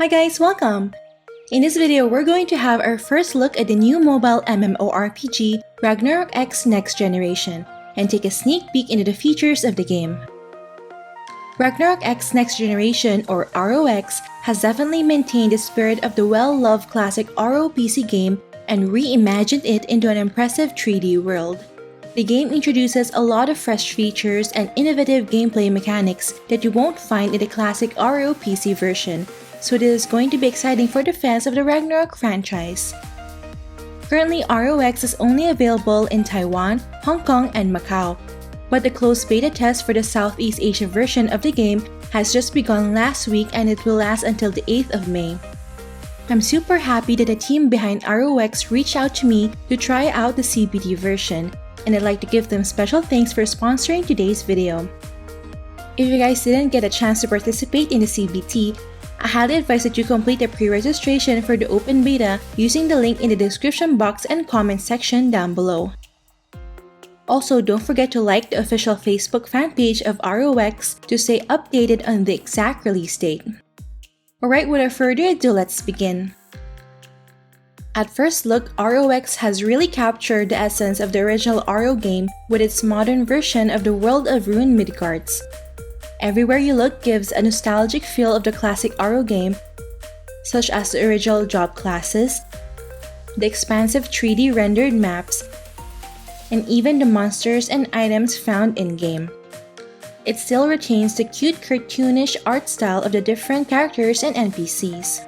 Hi guys, welcome! In this video, we're going to have our first look at the new mobile MMORPG Ragnarok X Next Generation and take a sneak peek into the features of the game. Ragnarok X Next Generation, or ROX, has definitely maintained the spirit of the well-loved classic RO PC game and reimagined it into an impressive 3D world. The game introduces a lot of fresh features and innovative gameplay mechanics that you won't find in the classic RO PC version, so this is going to be exciting for the fans of the Ragnarok franchise. Currently, ROX is only available in Taiwan, Hong Kong, and Macau, but the closed beta test for the Southeast Asia version of the game has just begun last week and it will last until the 8th of May. I'm super happy that the team behind ROX reached out to me to try out the CBT version, and I'd like to give them special thanks for sponsoring today's video. If you guys didn't get a chance to participate in the CBT, I highly advise that you complete the pre-registration for the open beta using the link in the description box and comment section down below. Also, don't forget to like the official Facebook fan page of ROX to stay updated on the exact release date. Alright, without further ado, let's begin. At first look, ROX has really captured the essence of the original RO game with its modern version of the world of Rune Midgards. Everywhere you look gives a nostalgic feel of the classic RO game, such as the original job classes, the expansive 3D rendered maps, and even the monsters and items found in-game. It still retains the cute cartoonish art style of the different characters and NPCs.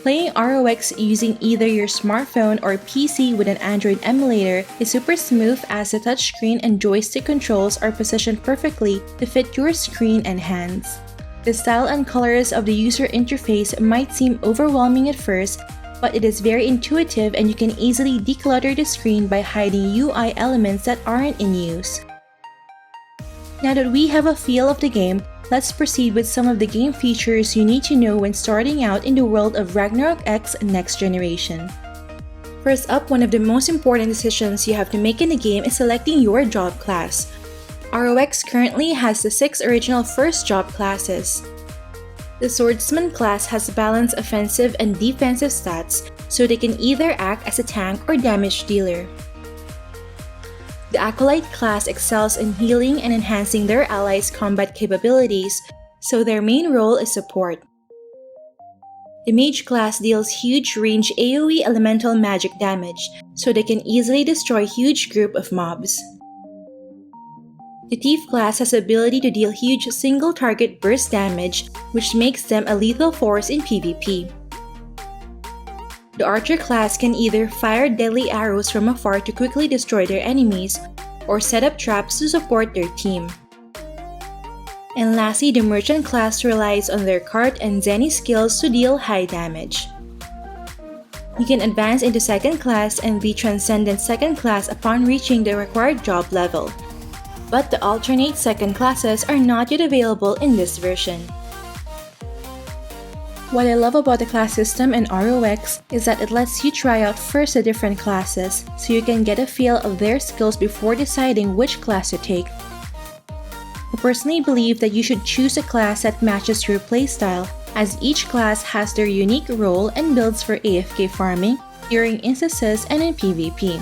Playing ROX using either your smartphone or PC with an Android emulator is super smooth as the touchscreen and joystick controls are positioned perfectly to fit your screen and hands. The style and colors of the user interface might seem overwhelming at first, but it is very intuitive and you can easily declutter the screen by hiding UI elements that aren't in use. Now that we have a feel of the game, let's proceed with some of the game features you need to know when starting out in the world of Ragnarok X Next Generation. First up, one of the most important decisions you have to make in the game is selecting your job class. ROX currently has the 6 original first job classes. The Swordsman class has balanced offensive and defensive stats, so they can either act as a tank or damage dealer. The Acolyte class excels in healing and enhancing their allies' combat capabilities, so their main role is support. The Mage class deals huge range AoE elemental magic damage, so they can easily destroy a huge group of mobs. The Thief class has the ability to deal huge single target burst damage, which makes them a lethal force in PvP. The Archer class can either fire deadly arrows from afar to quickly destroy their enemies, or set up traps to support their team. And lastly, the Merchant class relies on their cart and Zenny skills to deal high damage. You can advance into second class and be Transcendent second class upon reaching the required job level, but the alternate second classes are not yet available in this version. What I love about the class system in ROX is that it lets you try out first the different classes, so you can get a feel of their skills before deciding which class to take. I personally believe that you should choose a class that matches your playstyle, as each class has their unique role and builds for AFK farming, during instances, and in PvP.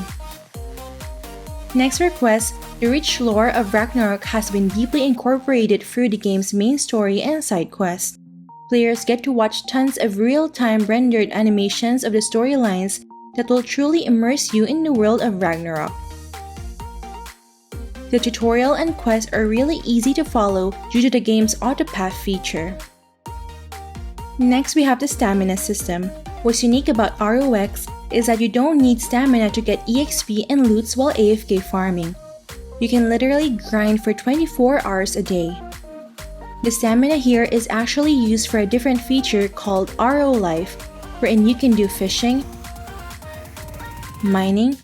Next request, the rich lore of Ragnarok has been deeply incorporated through the game's main story and side quests. Players get to watch tons of real-time rendered animations of the storylines that will truly immerse you in the world of Ragnarok. The tutorial and quests are really easy to follow due to the game's autopath feature. Next, we have the stamina system. What's unique about ROX is that you don't need stamina to get EXP and loots while AFK farming. You can literally grind for 24 hours a day. The stamina here is actually used for a different feature called RO Life, wherein you can do fishing, mining,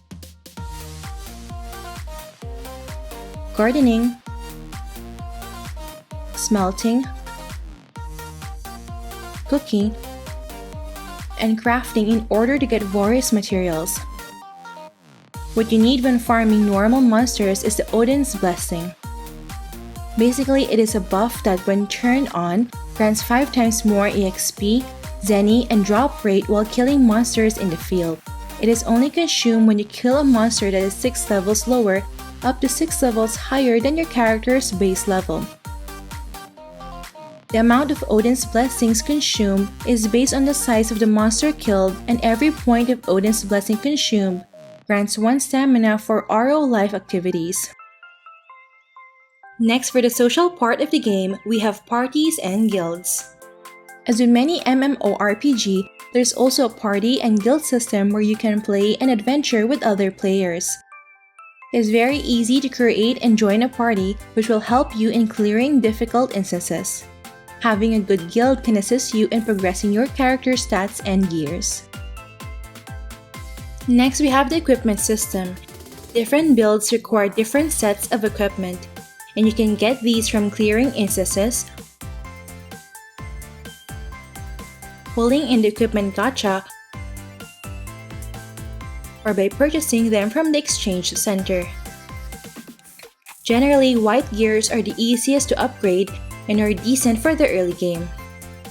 gardening, smelting, cooking, and crafting in order to get various materials. What you need when farming normal monsters is the Odin's Blessing. Basically, it is a buff that when turned on, grants 5 times more EXP, zenny, and drop rate while killing monsters in the field. It is only consumed when you kill a monster that is 6 levels lower, up to 6 levels higher than your character's base level. The amount of Odin's blessings consumed is based on the size of the monster killed, and every point of Odin's blessing consumed grants 1 stamina for RO life activities. Next, for the social part of the game, we have parties and guilds. As with many MMORPG, there's also a party and guild system where you can play and adventure with other players. It's very easy to create and join a party, which will help you in clearing difficult instances. Having a good guild can assist you in progressing your character stats and gears. Next, we have the equipment system. Different builds require different sets of equipment, and you can get these from clearing instances, pulling in the equipment gacha, or by purchasing them from the exchange center. Generally, white gears are the easiest to upgrade and are decent for the early game.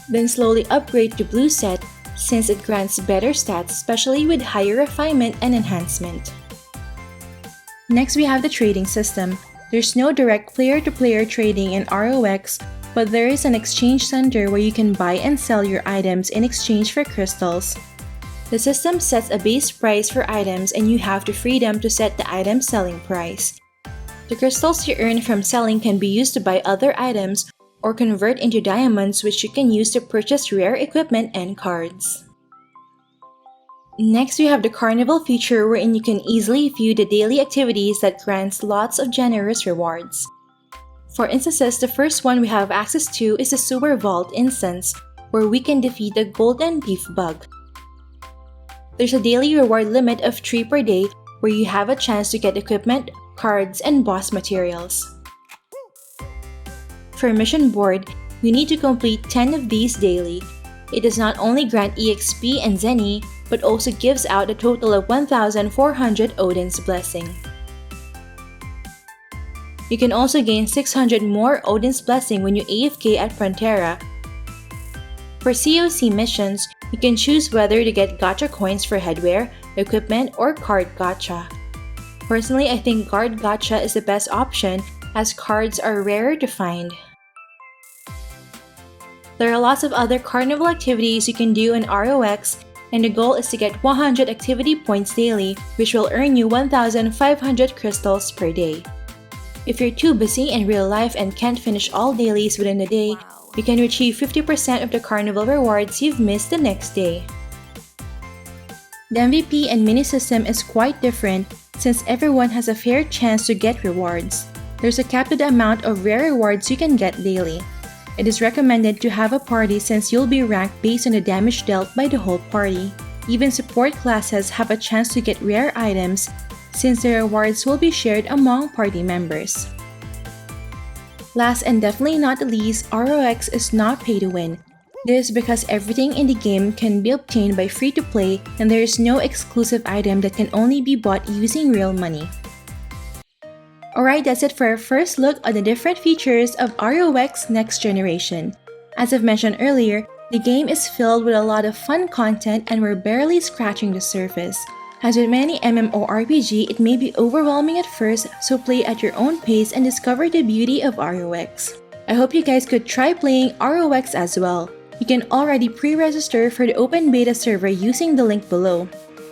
Then slowly upgrade to blue set since it grants better stats, especially with higher refinement and enhancement. Next, we have the trading system. There's no direct player-to-player trading in ROX, but there is an exchange center where you can buy and sell your items in exchange for crystals. The system sets a base price for items and you have the freedom to set the item selling price. The crystals you earn from selling can be used to buy other items or convert into diamonds, which you can use to purchase rare equipment and cards. Next, we have the carnival feature wherein you can easily view the daily activities that grants lots of generous rewards. For instances, the first one we have access to is the Sewer Vault instance, where we can defeat the golden beef bug. There's a daily reward limit of 3 per day where you have a chance to get equipment, cards, and boss materials. For mission board, you need to complete 10 of these daily. It does not only grant EXP and Zenny, but also gives out a total of 1,400 Odin's Blessing. You can also gain 600 more Odin's Blessing when you AFK at Frontera. For COC missions, you can choose whether to get gacha coins for headwear, equipment, or card gacha. Personally, I think card gacha is the best option as cards are rarer to find. There are lots of other carnival activities you can do in ROX, and the goal is to get 100 activity points daily, which will earn you 1,500 crystals per day. If you're too busy in real life and can't finish all dailies within a day, you can achieve 50% of the carnival rewards you've missed the next day. The MVP and mini system is quite different since everyone has a fair chance to get rewards. There's a cap to the amount of rare rewards you can get daily. It is recommended to have a party since you'll be ranked based on the damage dealt by the whole party. Even support classes have a chance to get rare items since the rewards will be shared among party members. Last and definitely not the least, ROX is not pay to win. This is because everything in the game can be obtained by free-to-play and there is no exclusive item that can only be bought using real money. Alright, that's it for our first look at the different features of ROX Next Generation. As I've mentioned earlier, the game is filled with a lot of fun content and we're barely scratching the surface. As with many MMORPG, it may be overwhelming at first, so play at your own pace and discover the beauty of ROX. I hope you guys could try playing ROX as well. You can already pre-register for the open beta server using the link below.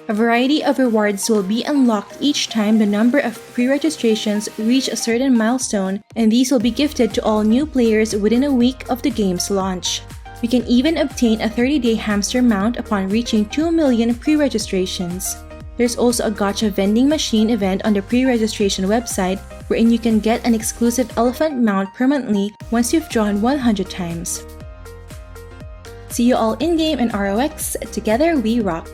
A variety of rewards will be unlocked each time the number of pre-registrations reach a certain milestone, and these will be gifted to all new players within a week of the game's launch. You can even obtain a 30-day hamster mount upon reaching 2 million pre-registrations. There's also a gacha vending machine event on the pre-registration website wherein you can get an exclusive elephant mount permanently once you've drawn 100 times. See you all in-game in ROX, together we rock!